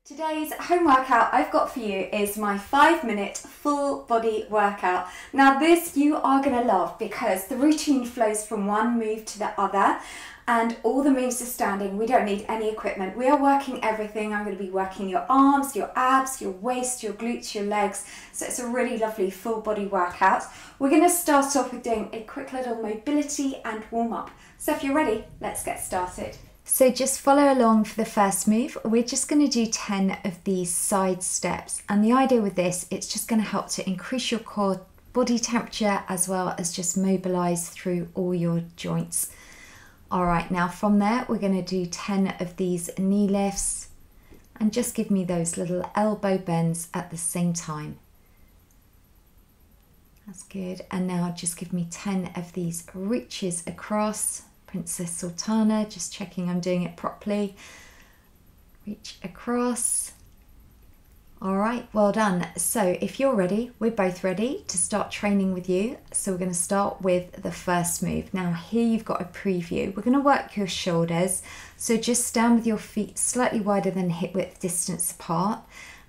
Today's home workout I've got for you is my 5-minute full body workout. Now this you are going to love because the routine flows from one move to the other and all the moves are standing. We don't need any equipment. We are working everything. I'm going to be working your arms, your abs, your waist, your glutes, your legs. So it's a really lovely full body workout. We're going to start off with doing a quick little mobility and warm up. So if you're ready, let's get started. So just follow along for the first move. We're just going to do 10 of these side steps. And the idea with this, it's just going to help to increase your core body temperature as well as just mobilize through all your joints. All right, now from there, we're going to do 10 of these knee lifts and just give me those little elbow bends at the same time. That's good. And now just give me 10 of these reaches across. Princess Sultana, just checking I'm doing it properly. Reach across. All right, well done. So if you're ready, we're both ready to start training with you. So we're going to start with the first move. Now here you've got a preview. We're going to work your shoulders. So just stand with your feet slightly wider than hip width distance apart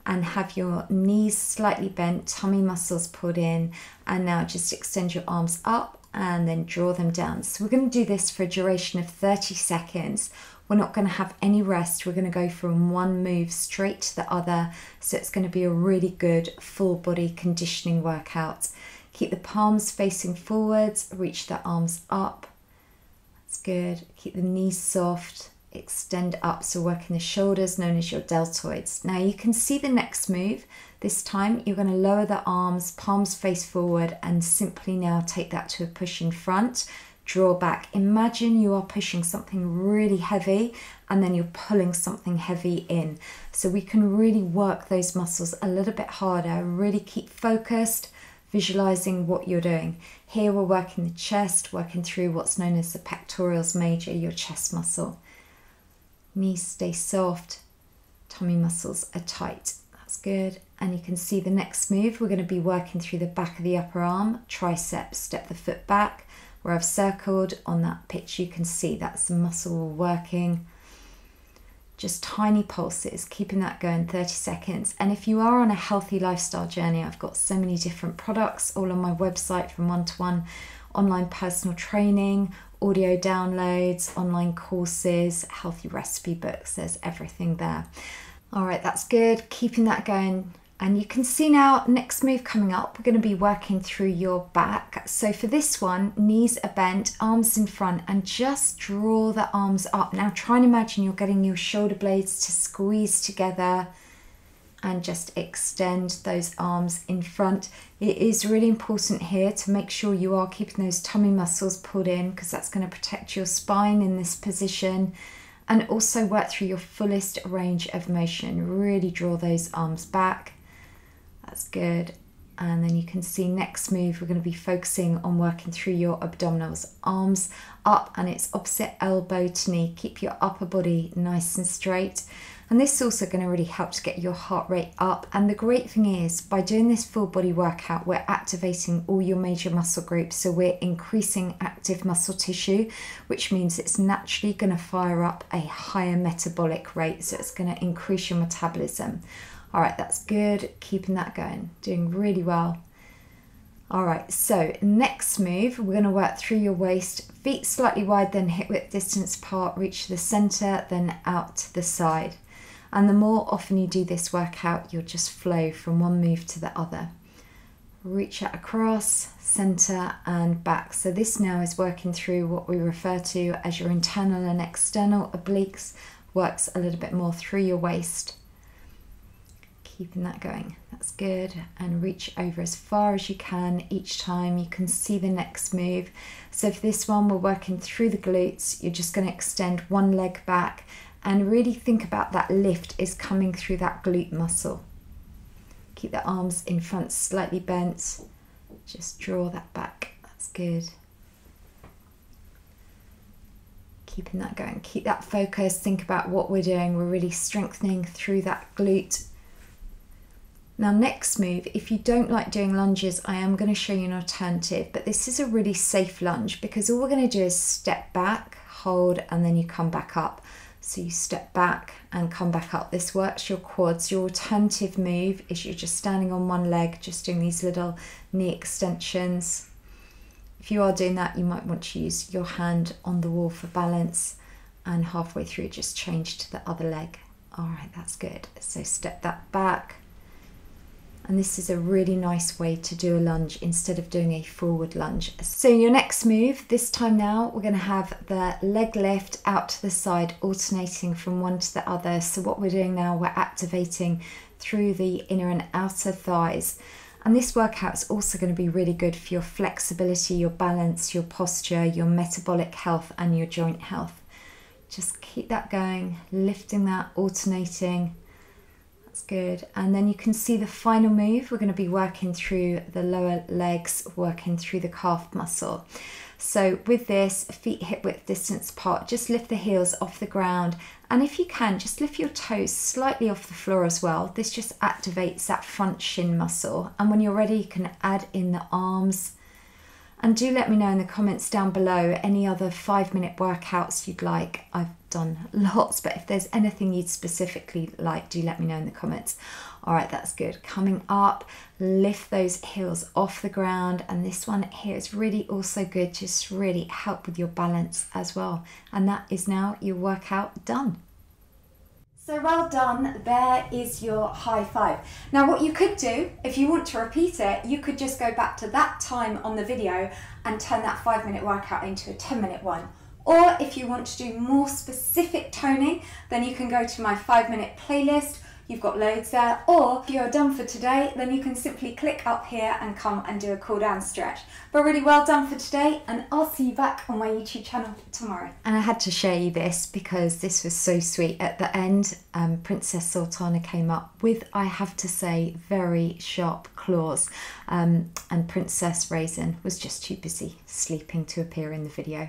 and have your knees slightly bent, tummy muscles pulled in, and now just extend your arms up and then draw them down. So we're going to do this for a duration of 30 seconds. We're not going to have any rest. We're going to go from one move straight to the other. So it's going to be a really good full body conditioning workout. Keep the palms facing forwards, reach the arms up. That's good. Keep the knees soft, extend up. So working the shoulders, known as your deltoids. Now you can see the next move. This time you're going to lower the arms, palms face forward, and simply now take that to a push in front. Draw back. Imagine you are pushing something really heavy and then you're pulling something heavy in. So we can really work those muscles a little bit harder. Really keep focused, visualizing what you're doing. Here we're working the chest, working through what's known as the pectoralis major, your chest muscle. Knees stay soft, tummy muscles are tight. That's good. And you can see the next move, we're going to be working through the back of the upper arm, triceps, step the foot back. Where I've circled on that pitch, you can see that's the muscle we're working. Just tiny pulses, keeping that going 30 seconds. And if you are on a healthy lifestyle journey, I've got so many different products all on my website, from one-to-one online personal training, audio downloads, online courses, healthy recipe books, there's everything there. All right, that's good, keeping that going. And you can see now, next move coming up, we're going to be working through your back. So for this one, knees are bent, arms in front, and just draw the arms up. Now try and imagine you're getting your shoulder blades to squeeze together and just extend those arms in front. It is really important here to make sure you are keeping those tummy muscles pulled in, because that's going to protect your spine in this position. And also work through your fullest range of motion. Really draw those arms back. That's good. And then you can see next move, we're going to be focusing on working through your abdominals. Arms up and it's opposite elbow to knee. Keep your upper body nice and straight. And this is also going to really help to get your heart rate up. And the great thing is, by doing this full body workout, we're activating all your major muscle groups. So we're increasing active muscle tissue, which means it's naturally going to fire up a higher metabolic rate. So it's going to increase your metabolism. All right, that's good. Keeping that going, doing really well. All right, so next move, we're going to work through your waist, feet slightly wide than hip width distance apart, reach the center, then out to the side. And the more often you do this workout, you'll just flow from one move to the other. Reach out across, center and back. So this now is working through what we refer to as your internal and external obliques. Works a little bit more through your waist. Keeping that going, that's good. And reach over as far as you can each time. You can see the next move. So for this one, we're working through the glutes. You're just going to extend one leg back and really think about that lift is coming through that glute muscle. Keep the arms in front slightly bent. Just draw that back, that's good. Keeping that going, keep that focus, think about what we're doing. We're really strengthening through that glute. Now next move, if you don't like doing lunges, I am going to show you an alternative, but this is a really safe lunge because all we're going to do is step back, hold, and then you come back up. So you step back and come back up. This works your quads. Your alternative move is you're just standing on one leg, just doing these little knee extensions. If you are doing that, you might want to use your hand on the wall for balance, and halfway through just change to the other leg. All right, that's good. So step that back. And this is a really nice way to do a lunge instead of doing a forward lunge. So your next move, this time now, we're going to have the leg lift out to the side, alternating from one to the other. So what we're doing now, we're activating through the inner and outer thighs. And this workout is also going to be really good for your flexibility, your balance, your posture, your metabolic health, and your joint health. Just keep that going, lifting that, alternating. That's good. And then you can see the final move. We're going to be working through the lower legs, working through the calf muscle. So with this, feet hip width distance apart, just lift the heels off the ground. And if you can, just lift your toes slightly off the floor as well. This just activates that front shin muscle. And when you're ready, you can add in the arms. And do let me know in the comments down below any other 5-minute workouts you'd like. I've done lots, but if there's anything you'd specifically like, do let me know in the comments. All right, that's good. Coming up, lift those heels off the ground. And this one here is really also good, just really help with your balance as well. And that is now your workout done. So well done, there is your high five. Now what you could do, if you want to repeat it, you could just go back to that time on the video and turn that 5-minute workout into a 10-minute one. Or if you want to do more specific toning, then you can go to my 5-minute playlist. You've got loads there. Or if you're done for today, then you can simply click up here and come and do a cool down stretch. But really well done for today, and I'll see you back on my YouTube channel tomorrow. And I had to share you this because this was so sweet. At the end, Princess Sultana came up with, I have to say, very sharp claws. And Princess Raisin was just too busy sleeping to appear in the video.